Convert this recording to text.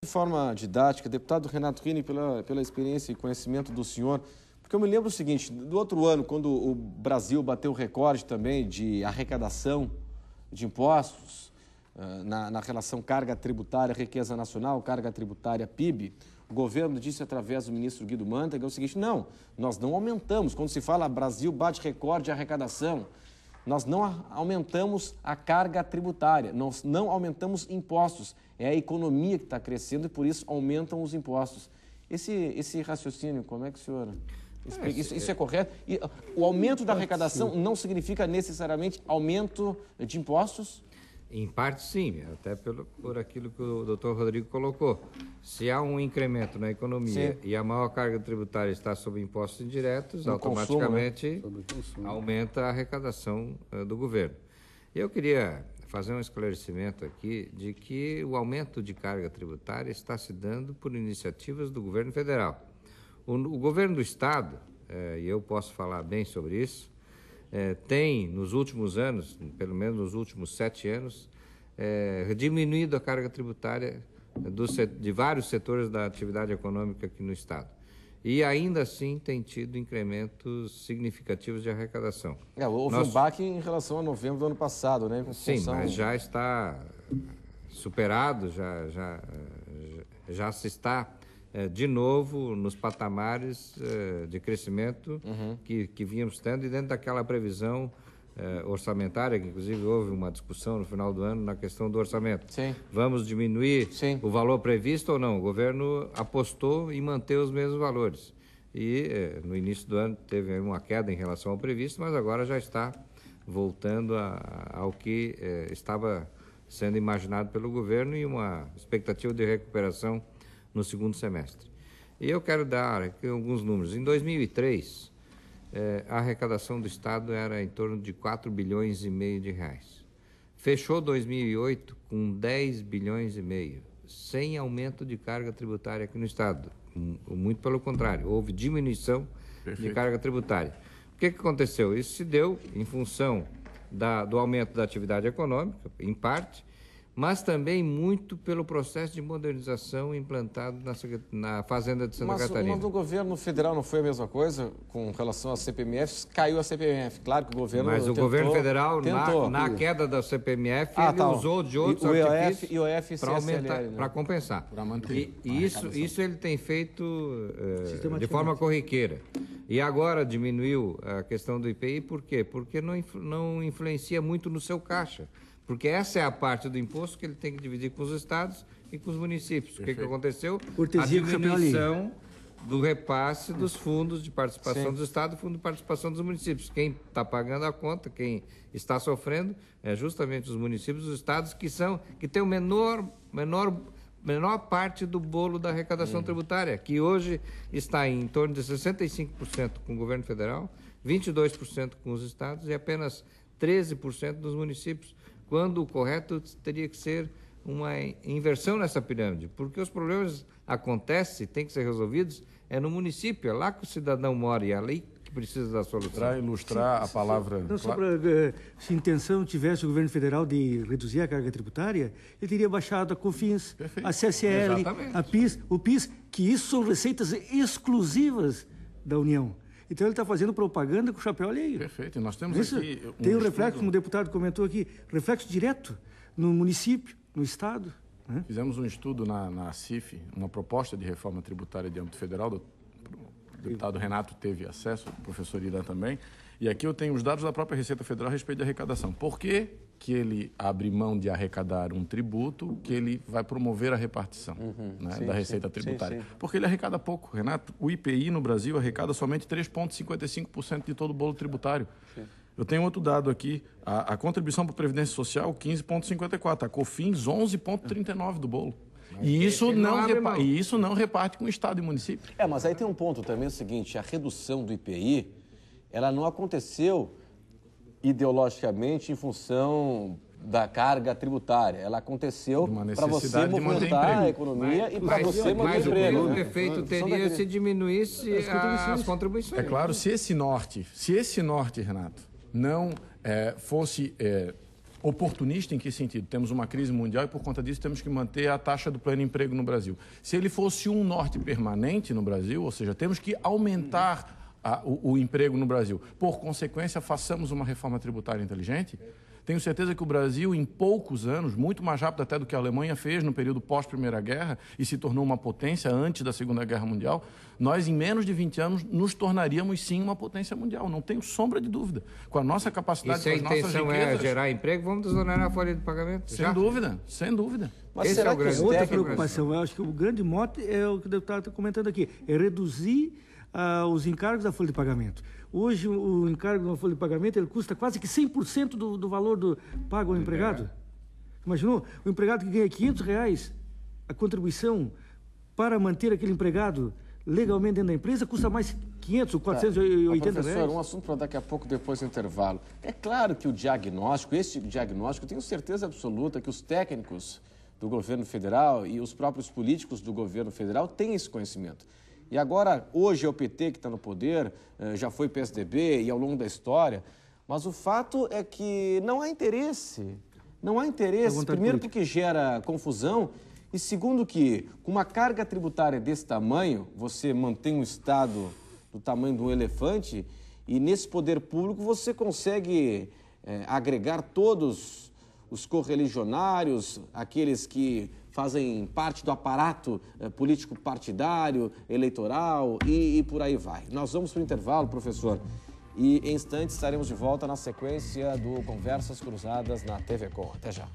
De forma didática, deputado Renato Rini, pela experiência e conhecimento do senhor, porque eu me lembro o seguinte, do outro ano, quando o Brasil bateu o recorde também de arrecadação de impostos, na relação carga tributária, riqueza nacional, carga tributária, PIB, o governo disse através do ministro Guido Mantega o seguinte, não, nós não aumentamos, quando se fala Brasil bate recorde de arrecadação, nós não aumentamos a carga tributária, nós não aumentamos impostos, é a economia que está crescendo e por isso aumentam os impostos. Esse raciocínio, como é que o senhor... Isso é correto? E o aumento da arrecadação não significa necessariamente aumento de impostos? Em parte, sim, até por aquilo que o doutor Rodrigo colocou. Se há um incremento na economia e a maior carga tributária está sob impostos indiretos, automaticamente aumenta a arrecadação do governo. Eu queria fazer um esclarecimento aqui de que o aumento de carga tributária está se dando por iniciativas do governo federal. O governo do Estado, e eu posso falar bem sobre isso, tem, nos últimos anos, pelo menos nos últimos 7 anos, diminuído a carga tributária de vários setores da atividade econômica aqui no Estado. E ainda assim tem tido incrementos significativos de arrecadação. Houve um baque em relação a novembro do ano passado, né? Sim, mas já está superado, já se está de novo nos patamares de crescimento que vínhamos tendo e dentro daquela previsão orçamentária, que inclusive houve uma discussão no final do ano na questão do orçamento. Sim. Vamos diminuir o valor previsto ou não? O governo apostou em manter os mesmos valores. E no início do ano teve uma queda em relação ao previsto, mas agora já está voltando ao que estava sendo imaginado pelo governo e uma expectativa de recuperação no segundo semestre. E eu quero dar aqui alguns números. Em 2003, a arrecadação do Estado era em torno de 4,5 bilhões de reais. Fechou 2008 com 10,5 bilhões, sem aumento de carga tributária aqui no Estado. Muito pelo contrário, houve diminuição de carga tributária. O que aconteceu? Isso se deu em função do aumento da atividade econômica, em parte, mas também muito pelo processo de modernização implantado na Fazenda de Santa Catarina. Mas no governo federal não foi a mesma coisa com relação à CPMF? Caiu a CPMF, claro que o governo Mas o governo federal, na queda da CPMF, ele usou de outros artifícios para aumentar, para compensar. Para manter. E isso ele tem feito de forma corriqueira. E agora diminuiu a questão do IPI, por quê? Porque não influencia muito no seu caixa. Porque essa é a parte do imposto que ele tem que dividir com os estados e com os municípios. O que aconteceu? A diminuição do repasse dos fundos de participação dos estados e fundo de participação dos municípios. Quem está pagando a conta, quem está sofrendo, é justamente os municípios e os estados que têm o menor parte do bolo da arrecadação tributária, que hoje está em torno de 65% com o governo federal, 22% com os estados e apenas 13% dos municípios, quando o correto teria que ser uma inversão nessa pirâmide, porque os problemas acontecem, têm que ser resolvidos, no município, é lá que o cidadão mora e é ali que precisa da solução. Para ilustrar a palavra... Não, só para, se a intenção tivesse o governo federal de reduzir a carga tributária, ele teria baixado a COFINS, a CSL, a PIS, o PIS, que isso são receitas exclusivas da União. Então ele está fazendo propaganda com o chapéu alheio. Perfeito. E nós temos aqui... Tem um reflexo, como o deputado comentou aqui, reflexo direto no município, no Estado. Né? Fizemos um estudo na CIF, uma proposta de reforma tributária de âmbito federal, o deputado Renato teve acesso, o professor Irã também, e aqui eu tenho os dados da própria Receita Federal a respeito de arrecadação. Por que ele abre mão de arrecadar um tributo que ele vai promover a repartição da receita tributária? Porque ele arrecada pouco, Renato. O IPI no Brasil arrecada somente 3,55% de todo o bolo tributário. Eu tenho outro dado aqui, a contribuição para a Previdência Social, 15,54%, a COFINS, 11,39% do bolo. E isso não reparte com o Estado e município. Mas aí tem um ponto também, o seguinte, a redução do IPI, ela não aconteceu ideologicamente em função da carga tributária. Ela aconteceu para você movimentar a economia e para você manter emprego. Mas o efeito teria se diminuísse as contribuições. É claro, se esse norte, Renato, não fosse Oportunista em que sentido? Temos uma crise mundial e, por conta disso, temos que manter a taxa do pleno emprego no Brasil. Se ele fosse um norte permanente no Brasil, ou seja, temos que aumentar o emprego no Brasil. Por consequência, façamos uma reforma tributária inteligente. Tenho certeza que o Brasil, em poucos anos, muito mais rápido até do que a Alemanha fez no período pós-Primeira Guerra e se tornou uma potência antes da Segunda Guerra Mundial, nós, em menos de 20 anos, nos tornaríamos, sim, uma potência mundial. Não tenho sombra de dúvida. Com a nossa capacidade, com as nossas riquezas... E se a intenção é gerar emprego, vamos desonerar a folha de pagamento? Sem dúvida, sem dúvida. Mas será que outra preocupação? Eu acho que o grande mote é o que o deputado está comentando aqui, é reduzir os encargos da folha de pagamento. Hoje, o encargo da folha de pagamento ele custa quase que 100% do valor pago ao empregado. Imaginou? O empregado que ganha R$500, a contribuição para manter aquele empregado legalmente dentro da empresa custa mais 500 ou 480 professor, reais. Um assunto para daqui a pouco, depois do intervalo. É claro que o diagnóstico, esse diagnóstico, eu tenho certeza absoluta que os técnicos do governo federal e os próprios políticos do governo federal têm esse conhecimento. E agora, hoje é o PT que está no poder, já foi PSDB e ao longo da história, mas o fato é que não há interesse. Não há interesse, primeiro porque gera confusão e segundo que, com uma carga tributária desse tamanho, você mantém um Estado do tamanho de um elefante e nesse poder público você consegue agregar todos os correligionários, aqueles que fazem parte do aparato político partidário, eleitoral e por aí vai. Nós vamos para o intervalo, professor, e em instantes estaremos de volta na sequência do Conversas Cruzadas na TV Com. Até já.